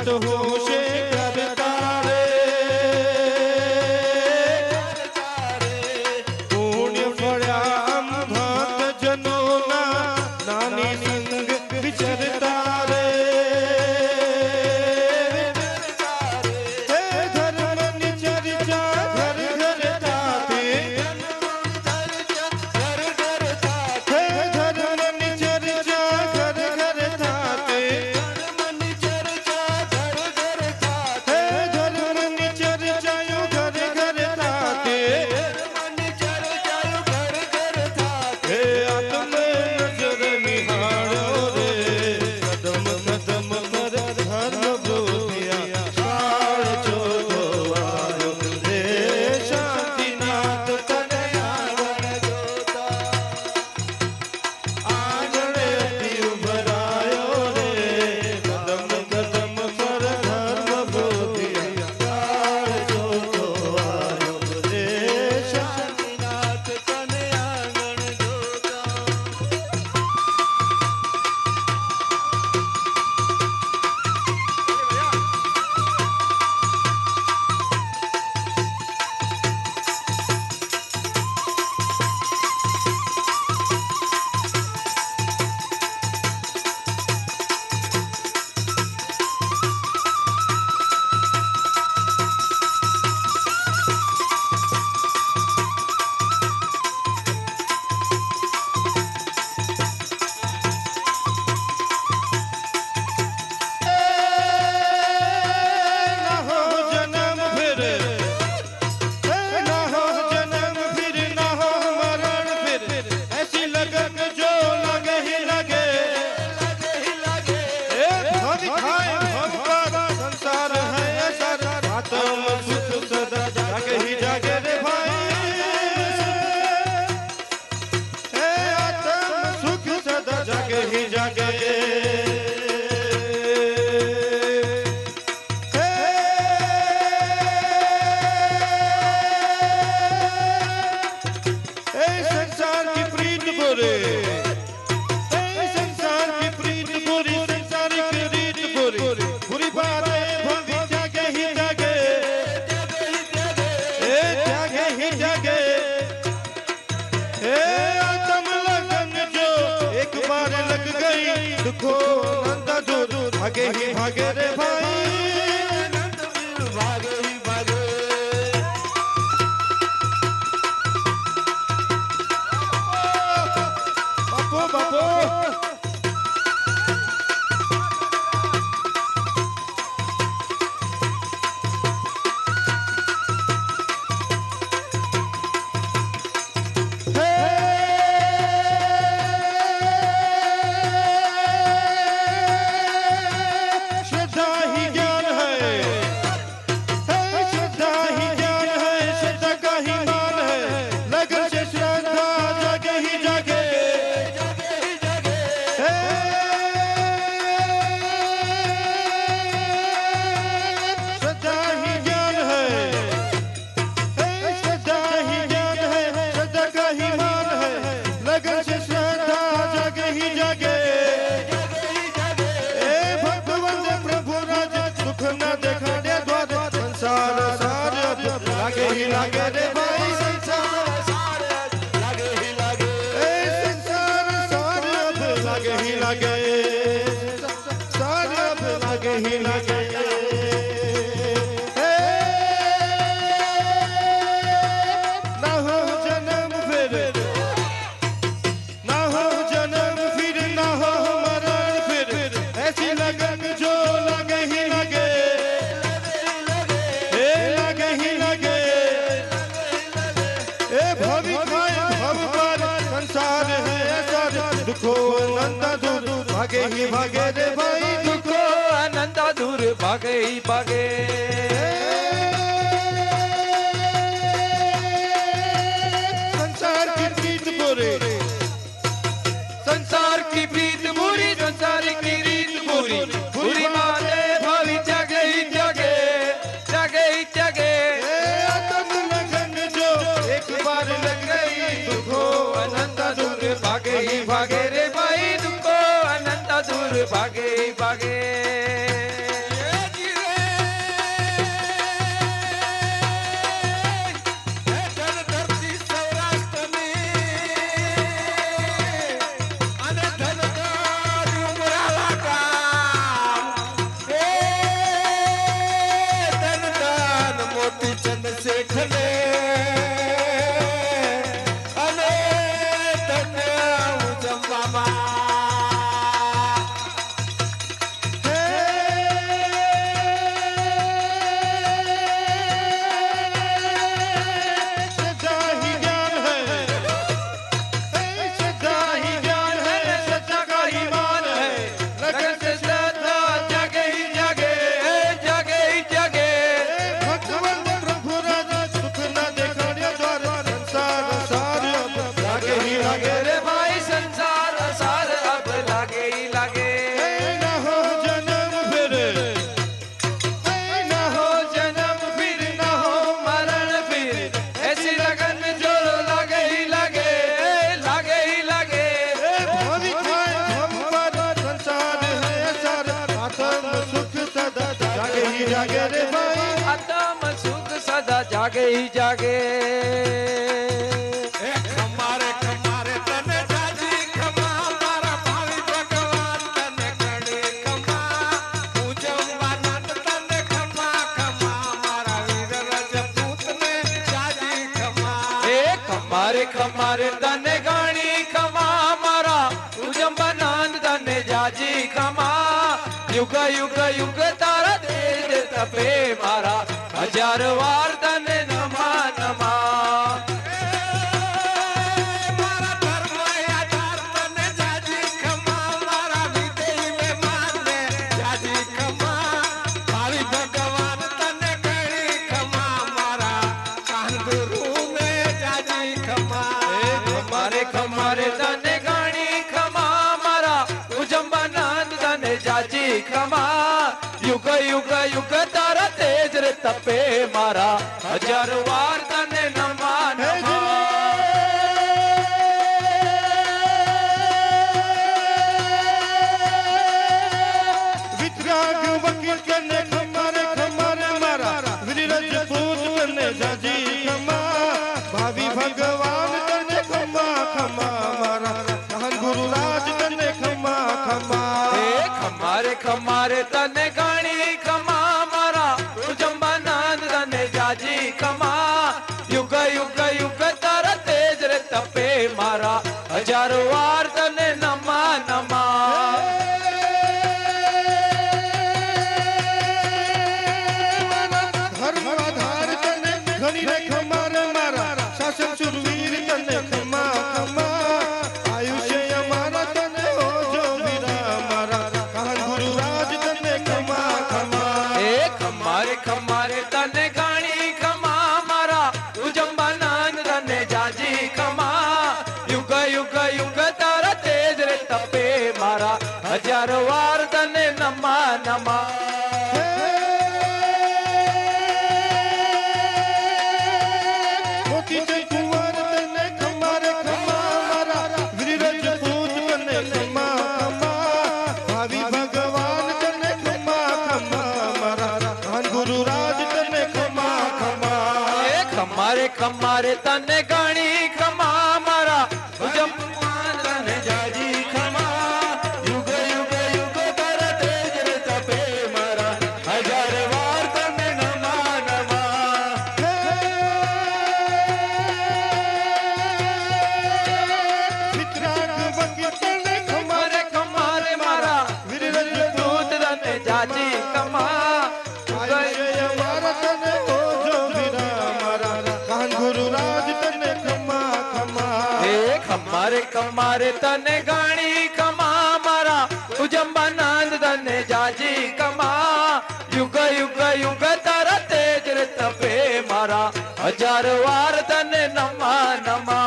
अस्त होशे करता रे पुण्य फळ्याम भक्त जनोना नानी संग विचरता रे हे धर्मनि चर्चा घर घर थाते हे धर्मनि चर्चा घर घर थाते हे धर्मनि चर्चायो घर घर थाते हे आत्म नजर निहाळो रे कदम कदम पर धर्म बोधिया काळ जोतो आयो रे शांतिनाथ तने आंगण जोता आंगणे अति उभरायो रे कदम कदम पर धर्म बोधिया काळ जोतो आयो रे शांतिनाथ तने आंगण जोता ना हो जन्म फिर ना हो जन्म फिर ना हो मरण फिर ऐसी लगन जो लगे ही लगे ए भव खाए भव का संसार है ऐसा आत्म सुख सदा जागे ही जागे रे भाई ए आत्म सुख सदा जागे ही जागे संसार की प्रीत बुरी संसार की प्रीत बुरी संसारिक रीत बुरी बुरी बातें भवी जागे ही जागे जागे ही जागे आत्म लगन जो एक बार लग गई दुखो नंदा दूर भागे ही भागे रे भाई भागे ही भागे बापू बापू श्रद्धा ही ज्ञान है श्रद्धा ही ज्ञान है श्रद्धा का ही मान है लगन से श्रद्धा जागे ही जागे श्रद्धा ही ज्ञान है श्रद्धा ही ज्ञान है श्रद्धा का ही मान है लगन से श्रद्धा जागे ही जागे भगवान प्रभु राज सुख न देखा दे द्वार संसार सार लागे ही लागे रे भाई संसार सार लागे ही लागे संसार सार अब लागे ही लागे सार अब लागे ही लागे ना हो जन्म फिर ना हो जन्म फिर ना हो मरण फिर ऐसी लगन जो लगे ही लगे लगे ही लगे भवी खाए भव पर संसार है ऐसा दुखो नंदा दूर भागे ही भागे रे भाई दुखो आनंदा दूर भागे ही भागे संसार की प्रीत बुरी संसार की प्रीत बुरी संसार की रीत बुरी बुरी माने भावी जागे ही जागे जागे ही जागे आत्म लगन जो एक बार लग गई दुखो अनंता दूर भागे ही भागे रे भाई दुखो अनंता दूर भागे ही भागे खमा सच्चा ही ज्ञान है, सच्चा ही ज्ञान है, सच्चा का ईमान है। लगन से श्रद्धा जगे ही जगे जगे ही जगे भगवान प्रभु राजा सुख न देखाड़े द्वार संसार सार अब लागे ही लागे रे भाई संसार सार अब लागे ही लागे न हो जन्म फिर, न हो जन्म फिर न हो मरण फिर ऐसी लगन में जो लागे ही लागे लागे ही लागे भावी हम पर संसार है सार आत्म सुख सदा जागे ही जागे रे भाई। आत्म सुख सदा जागे ही जागे खमारे खमारे तने जाजी खमा मारा भावी भगवान तने कड़ी खमा पूजम बानंद तने खमा खमा मारा वीर रजपूत ने जाजी खमा खमारे खमारे तने गाणी खमा मारा पूजम बनांद तने जाजी खमा युग युग युग तारा तेज तपे मारा हजार वार तने नमा नमा मारा धर्म आधार तने जाजी खमा मारा विदेही में मान ले जाजी खमा भावी भगवान तने कड़ी खमा मारा कान गुरु में जाजी खमा खमारे खमारे तने गाणी खमा मारा पूजम बनांद तने जाजी खमा युग युग युग तारा तेज रे तपे मारा हजार वार तने नमा नमा वितराग वकील कने खमारे खमारे मारा विरज पूत कने जाजी खमा भावी भगवान कने खमा खमा मारा कहन गुरु राज कने खमा खमा खमारे खमारे तने गाणी खमा मारा जम्बानंद तने जाजी खमा युग युग युग तारा तेज रे तपे मारा हजार वार तने नमा नमा धर्म आधार तने घनी रे खमारे मारा शासन सुरवीर तने खमा खमा आयुष्य हमारा तने हो जो वीरा मारा कहन गुरु राज तने खमा खमा खमारे खमारे तने गाणी खमा मारा जम्बानंद तने जाजी खमा युग युग युग तारा तेज रे तपे मारा हजार वार तने नमा नमा मोती जय कुंवर तने खमारे खमा मारा विरज पूत तने खमा खमा भावी भगवान तने खमा खमा मारा कहन गुरु राज तने खमा खमा खमारे खमारे तने गाणी खमा मारा जम्बानंद तने जाजी खमा युग युग युग तारा तेज रे तपे मारा हजार वार तने नमा नमा वितराग वकील तने खमारे खमारे मारा विरज दूत तने जाजी खमा आयुष्य हमारा तने हो जो वीरा मारा कहन गुरु राज तने खमा खमा खमारे खमारे तने गाणी खमा मारा जम्बानंद तने जाजी खमा युग युग युग तारा तेज रे तपे मारा हजार वार तने नमा नमा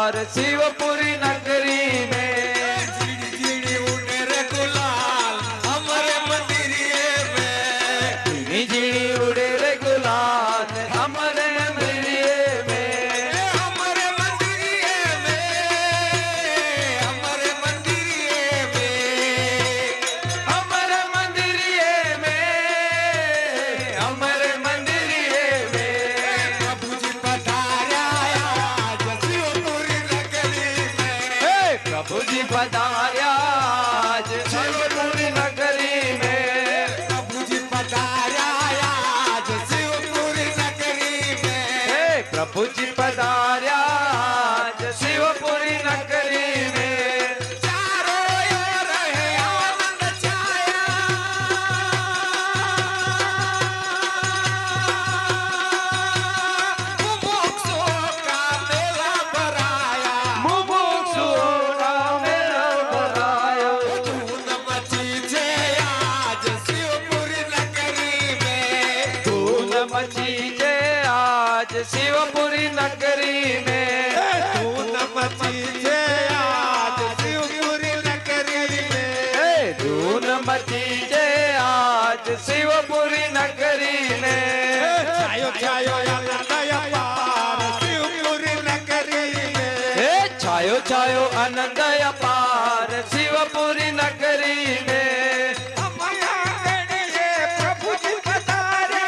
पार शिवपुरी नगरी में झिड़ी झिड़ी उड़े रे गुलाल हमारे मंदिरिये में झिड़ी झिड़ी उड़े रे गुलाल हमारे मंदिरिये में हमारे मंदिरिये में हमारे मंदिरिये में हमारे मंदिरिये में हमारे मंदिरिये में प्रभु जी पधारा आज शिवपुरी नगरी में प्रभु जी पधार्या आज शिवपुरी नगरी में प्रभु जी पधारा आज शिवपुरी नगरी में प्रभु जी पधार्या आज शिवपुरी नगरी में चारों ओर है आनंद छाया मुमुक्षुओं का मेला भराया मुमुक्षुओं का मेला भराया धूम मची छे आज शिवपुरी नगरी में धूम मची जे आज शिवपुरी नगरी में धूम मची छे आज शिवपुरी नगरी में धूम मची जे आज शिवपुरी नगरी में छायो छायो आनंद अपार शिवपुरी नगरी में छायो छायो आनंद अपार शिवपुरी नगरी में हमारा गणिये प्रभु जी पधारा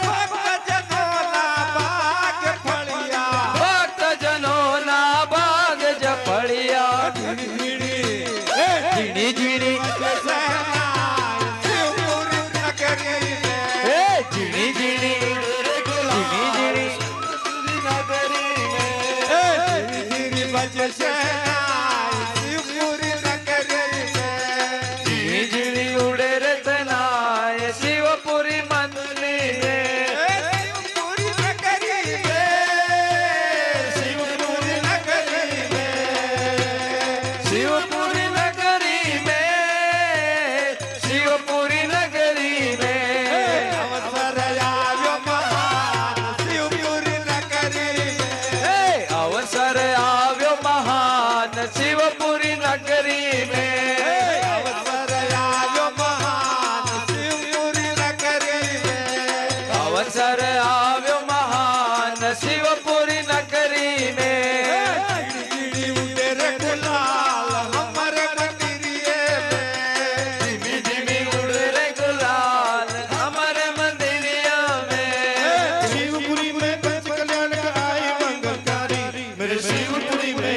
भक्त जनों ना भाग फलिया भक्त जनों ना भाग जपड़िया झिड़ी झिड़ी शिवपुरी नगरी में झिड़ी झिड़ी झिड़ी झिड़ी नगरी में धीरे बजे शिवपुरी नगरी में झिड़ी झिड़ी उड़े रे तनाए शिवपुरी मंदिर में शिवपुरी नगरी में शिवपुरी नगरी में शिवपुरी नगरी में शिवपुरी नगरी में अवसर आव्यो महान शिवपुरी नगरी में अवसर આવ્યો મહાન શિવપુરી નગરી में अवसर आव्यो महान शिवपुरी नगरी में अवसर આવ્યો મહાન શિવપુરી નગરી में झिड़ी उड़े रे गुलाल हमारे मंदिरिये में धीमी धीमी उड़ रे गुलाल हमारे मंदिरिया में शिवपुरी में पंच कल्याण आई मंगलकारी मेरे शिवपुरी में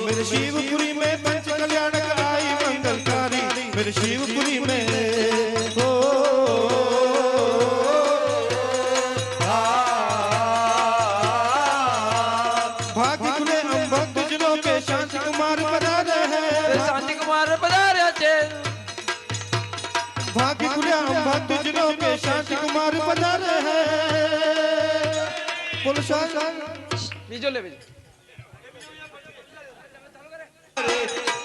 मेरे शिवपुरी में पंच कल्याण आई मंगलकारी मेरे शिवपुरी में हो भाग्य खुले हम भक्त जनों के शांति कुमार पधारे हैं શાંતિ કુમાર પધાર્યા છે भाग्य खुले हम भक्त जनों के शांति कुमार पधारे हैं बोलो બીજો લે બીજો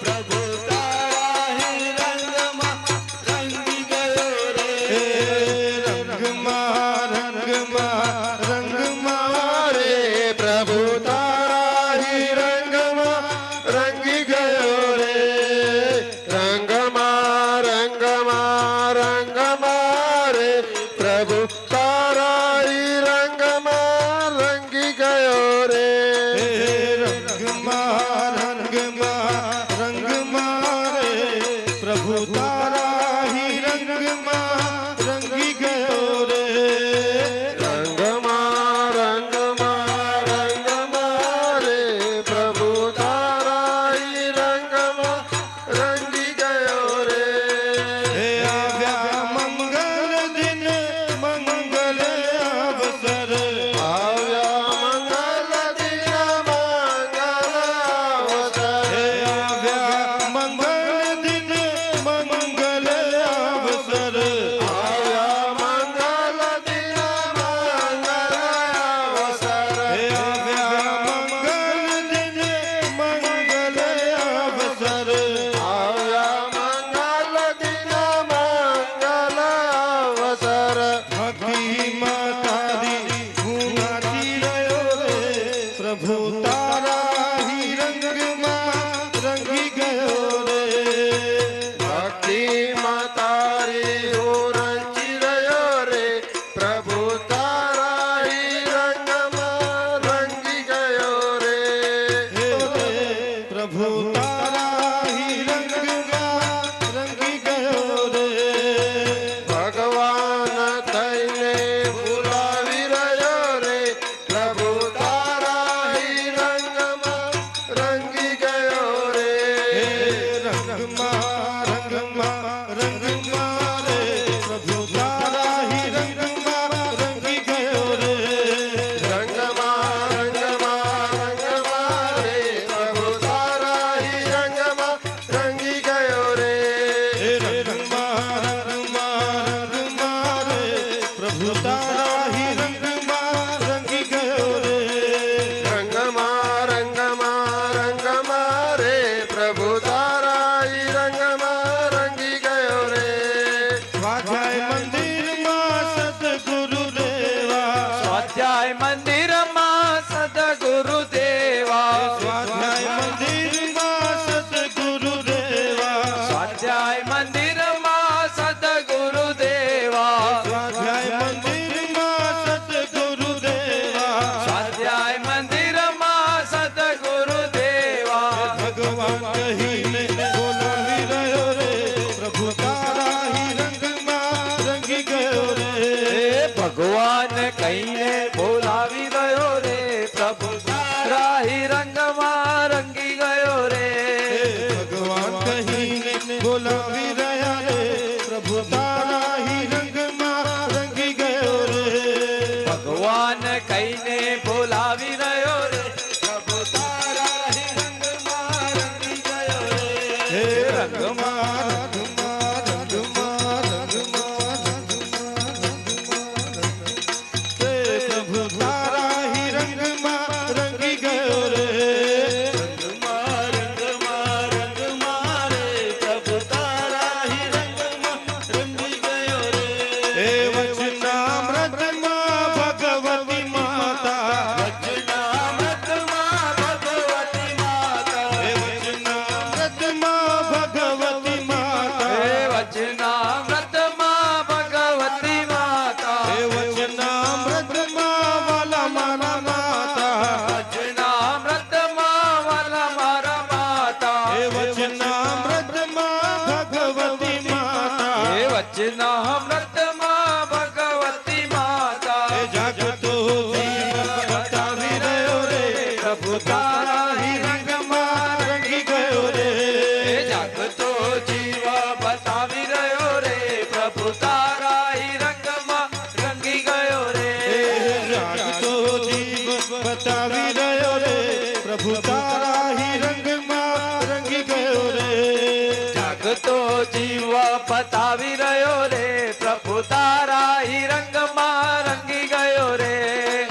प्रभु तारा ही रंग में रंगी गयो रे रंग मारे प्रभु तारा ही रंग रंगी गयो रे रंग मारे प्रभु तारा ही रंग रंगी गयो रे रंग मार સ્વાધ્યાય મંદિરમાં સદગુરુ દેવા સ્વાધ્યાય મંદિરમાં સદગુરુ દેવા સ્વાધ્યાય મંદિરમાં સદગુરુ દેવા સ્વાધ્યાય મંદિરમાં સદગુરુ દેવા સ્વાધ્યાય મંદિરમાં સદગુરુ દેવા ભગવાન કહીને બોલાવી રહ્યો રે પ્રભુ તારા હિરંગમાં રંગી ગયો રે ભગવાન કહીને બોલાવી રહ્યો રે પ્રભુ રાહી રંગમાં રંગી ગયો રે ભગવાન કહીને બોલાવી રહ્યા રે પ્રભુ તારા હિરંગમાં રંગી ગયો રે ભગવાન કહીને બોલાવી રહ્યો રે પ્રભુ તારા હિ રંગમાં રંગી ગયો રે હે રંગમાં રંગમાં રંગમાં રંગમાં હે પ્રભુ તારા હિરંગમાં રંગી ગયો રે રંગમાં રંગમાં રંગમાં રે પ્રભુ તારા હિરંગમાં રંગી ગયો રે હે વચનામૃતમાં ભગવતી માતા વચનામૃતમાં ભગવતી માતા હે વચનામૃતમાં ભગવતી માતા હે વચનામૃતમાં ભગવતી માતા હે વચનામૃતમાં વાલા મારા માતા વચનામૃતમાં વાલા મારા માતા હે વચનામૃતમાં ભગવતી માતા હે વચનામૃતમાં ભગવતી માતા હે જાગતો જીવ બતાવી રહ્યો રે પ્રભુ તારા હિરંગમાં રંગી ગયો રે હે જાગતો જીવ બતાવી રહ્યો રે પ્રભુ તારા હિ રંગમાં રંગી ગયો રે હે જાગતો જીવ બતાવી રહ્યો રે પ્રભુ તારા હિરંગમાં રંગી ગયો રે જાગતો જીવ બતાવી રહ્યો રે પ્રભુ તારા હિ રંગમાં રંગી ગયો રે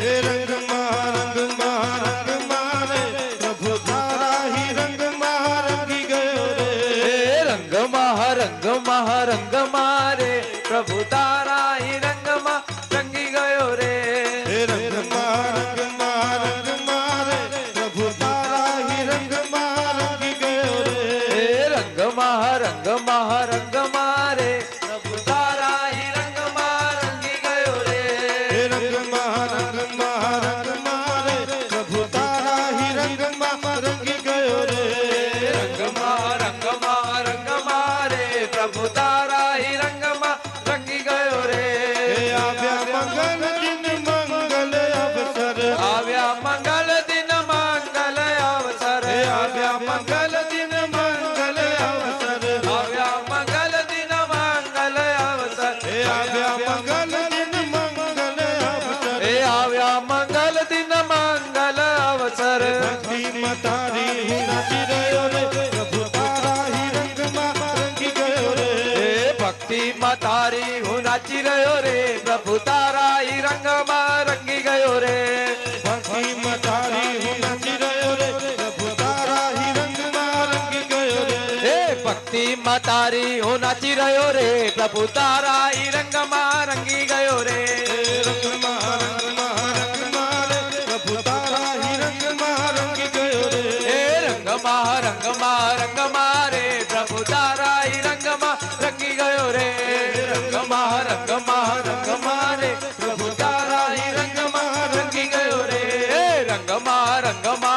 હે રંગમાં રંગમાં રંગમાં રે પ્રભુ તારા હિરંગમાં રંગી ગયો રે હે રંગમાં રંગમાં રંગમાં રે પ્રભુ તારા હિ રંગમાં રંગી ગયો રે હે રંગમાં રંગમાં રંગમાં રે પ્રભુ તારા હિરંગમાં રંગી ગયો રે હે રંગમાં રંગમાં રંગમાં રે પ્રભુ તારા હિ રંગમાં રંગી ગયો રે હે રંગમાં રંગમાં રંગમાં રે પ્રભુ તારા હિરંગમાં રંગી ગયો રે રંગમાં રંગમાં રંગમાં રે પ્રભુ તારા હિ રંગમાં રંગી ગયો રે હે આવ્યા મંગલ દિન મંગલ અવસર આવ્યા મંગલ દિન મંગલ અવસર હે આવ્યા મંગલ દિન મંગલ અવસર આવ્યા મંગલ દિન મંગલ અવસર હે આવ્યા મંગલ દિન મંગલ અવસર હે આવ્યા મંગલ દિન મંગલ અવસર ભક્તિમાં તારી હું નાચી રહ્યો રે પ્રભુ તારા હિરંગમાં રંગી ગયો રે હે ભક્તિમાં તારી હું નાચી રહ્યો રે પ્રભુ તારા હિ રંગમાં રંગી ગયો રે ભક્તિમાં તારી હું નાચી રહ્યો રે પ્રભુ તારા હિરંગમાં રંગી ગયો રે હે ભક્તિમાં તારી હું નાચી રહ્યો રે પ્રભુ તારા હિ રંગમાં રંગી ગયો રે રંગમાં રંગમાં રંગમાં રે પ્રભુ તારા હિરંગમાં રંગી ગયો રે હે રંગમાં રંગમાં રંગમાં રે પ્રભુ તારા હિ રંગમાં રંગી ગયો રે રંગમાં રંગમાં રંગમાં રે પ્રભુ તારા હિ રંગમાં રંગી ગયો રે હે રંગમાં રંગમાં